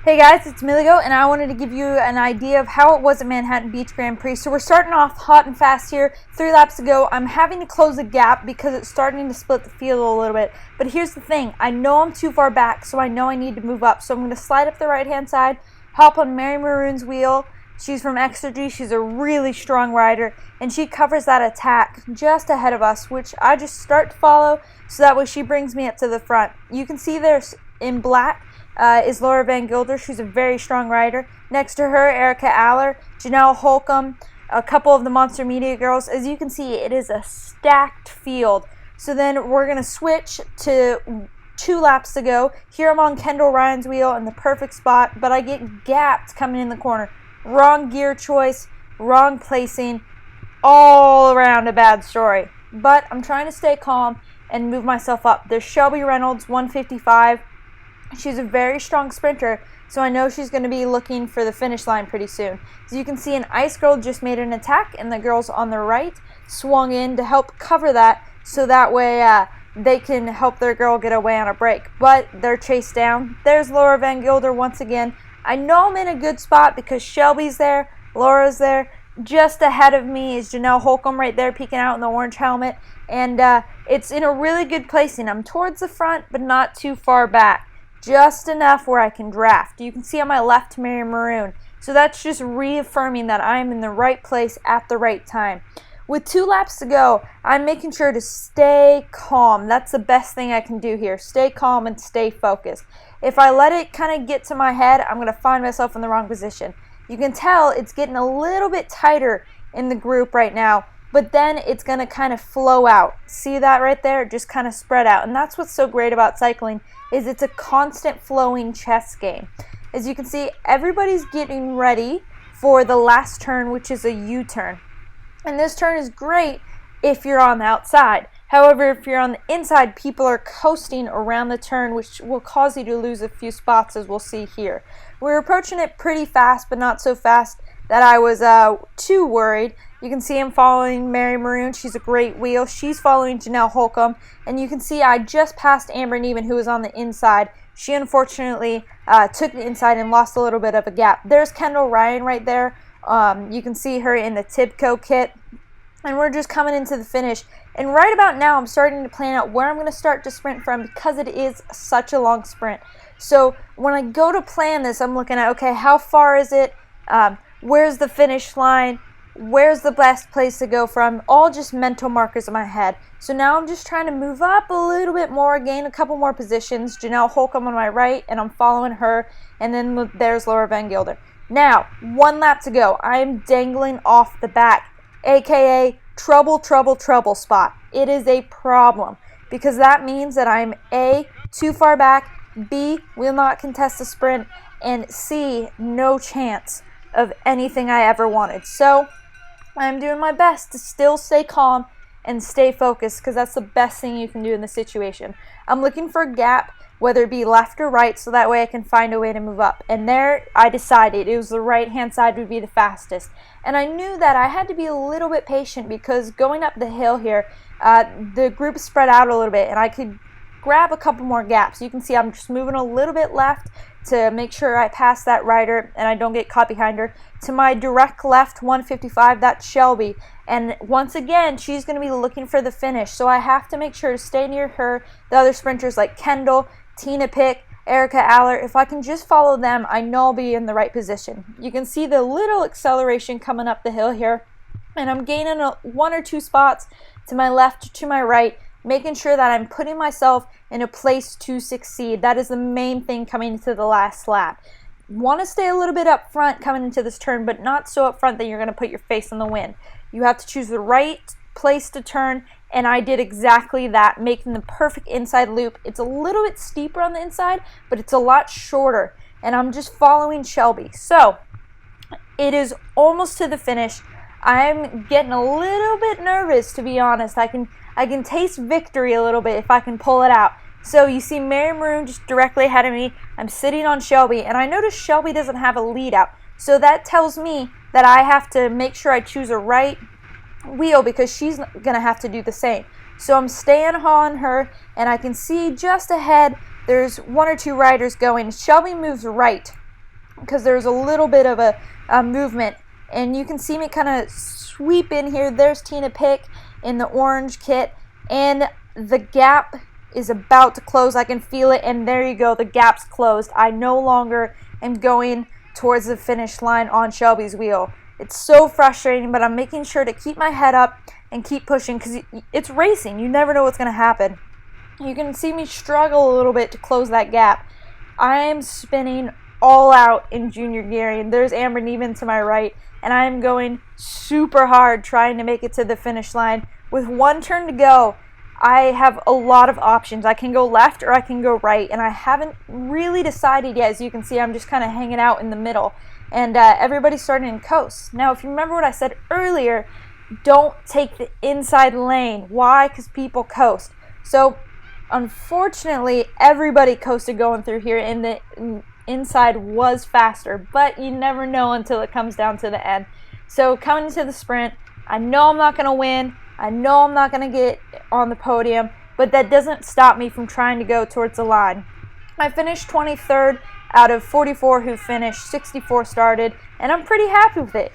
Hey guys, it's Milliegoat, and I wanted to give you an idea of how it was at Manhattan Beach Grand Prix. So we're starting off hot and fast here. 3 laps to go. I'm having to close a gap because it's starting to split the field a little bit. But here's the thing. I know I'm too far back, so I know I need to move up. So I'm going to slide up the right-hand side, hop on Mary Maroon's wheel. She's from Exergy. She's a really strong rider, and she covers that attack just ahead of us, which I just start to follow, so that way she brings me up to the front. You can see there's in black is Laura Van Gilder. She's a very strong rider. Next to her, Erica Aller, Janelle Holcomb, a couple of the Monster Media girls. As you can see, it is a stacked field. So then we're going to switch to 2 laps to go. Here I'm on Kendall Ryan's wheel in the perfect spot, but I get gapped coming in the corner. Wrong gear choice, wrong placing, all around a bad story. But I'm trying to stay calm and move myself up. There's Shelby Reynolds, 155. She's a very strong sprinter, so I know she's going to be looking for the finish line pretty soon. As you can see, an Ice Girl just made an attack, and the girls on the right swung in to help cover that, so that way they can help their girl get away on a break. But they're chased down. There's Laura Van Gilder once again. I know I'm in a good spot because Shelby's there, Laura's there. Just ahead of me is Janelle Holcomb right there peeking out in the orange helmet, and it's in a really good placing. I'm towards the front, but not too far back. Just enough where I can draft. You can see on my left Mary Maroon. So that's just reaffirming that I'm in the right place at the right time. With 2 laps to go, I'm making sure to stay calm. That's the best thing I can do here. Stay calm and stay focused. If I let it kind of get to my head, I'm going to find myself in the wrong position. You can tell it's getting a little bit tighter in the group right now, but then it's going to kind of flow out. See that right there? Just kind of spread out. And that's what's so great about cycling, is it's a constant flowing chess game. As you can see, everybody's getting ready for the last turn, which is a U-turn. And this turn is great if you're on the outside. However, if you're on the inside, people are coasting around the turn, which will cause you to lose a few spots, as we'll see here. We're approaching it pretty fast, but not so fast that I was too worried. You can see I'm following Mary Maroon. She's a great wheel. She's following Janelle Holcomb. And you can see I just passed Amber Neiman, who was on the inside. She unfortunately took the inside and lost a little bit of a gap. There's Kendall Ryan right there. You can see her in the Tibco kit. And we're just coming into the finish. And right about now, I'm starting to plan out where I'm going to start to sprint from, because it is such a long sprint. So when I go to plan this, I'm looking at, okay, how far is it? Where's the finish line? Where's the best place to go from? All just mental markers in my head. So now I'm just trying to move up a little bit more, gain a couple more positions. Janelle Holcomb on my right, and I'm following her. And then there's Laura Van Gilder. Now, 1 lap to go. I am dangling off the back, aka trouble spot. It is a problem, because that means that I'm A, too far back, B, will not contest the sprint, and C, no chance of anything I ever wanted. So I'm doing my best to still stay calm and stay focused, because that's the best thing you can do in this situation. I'm looking for a gap, whether it be left or right, so that way I can find a way to move up. And there I decided it was the right-hand side would be the fastest. And I knew that I had to be a little bit patient, because going up the hill here, the group spread out a little bit, and I could grab a couple more gaps. You can see I'm just moving a little bit left to make sure I pass that rider and I don't get caught behind her. To my direct left, 155, that's Shelby. And once again, she's going to be looking for the finish. So I have to make sure to stay near her. The other sprinters like Kendall, Tina Pick, Erica Aller, if I can just follow them, I know I'll be in the right position. You can see the little acceleration coming up the hill here. And I'm gaining 1 or 2 spots to my left, to my right, making sure that I'm putting myself in a place to succeed. That is the main thing coming into the last lap. Want to stay a little bit up front coming into this turn, but not so up front that you're going to put your face in the wind. You have to choose the right place to turn, and I did exactly that, making the perfect inside loop. It's a little bit steeper on the inside, but it's a lot shorter, and I'm just following Shelby. So it is almost to the finish. I'm getting a little bit nervous, to be honest. I can taste victory a little bit if I can pull it out. So you see Mary Maroon just directly ahead of me. I'm sitting on Shelby, and I notice Shelby doesn't have a lead out. So that tells me that I have to make sure I choose a right wheel, because she's going to have to do the same. So I'm staying on her, and I can see just ahead there's 1 or 2 riders going. Shelby moves right. because there's a little bit of a movement. And you can see me kind of sweep in here. There's Tina Pick in the orange kit, and the gap is about to close. I can feel it, and there you go. The gap's closed. I no longer am going towards the finish line on Shelby's wheel. It's so frustrating, but I'm making sure to keep my head up and keep pushing because it's racing. You never know what's going to happen. You can see me struggle a little bit to close that gap. I am spinning all out in junior gearing, and there's Amber Neiman to my right, and I am going super hard trying to make it to the finish line. With one turn to go, I have a lot of options. I can go left or I can go right, and I haven't really decided yet. As you can see, I'm just kind of hanging out in the middle, and everybody's starting to coast. Now, if you remember what I said earlier, don't take the inside lane. Why? Because people coast. So, unfortunately, everybody coasted going through here, and the inside was faster, but you never know until it comes down to the end. So, coming into the sprint, I know I'm not going to win. I know I'm not going to get on the podium, but that doesn't stop me from trying to go towards the line. I finished 23rd out of 44 who finished, 64 started, and I'm pretty happy with it.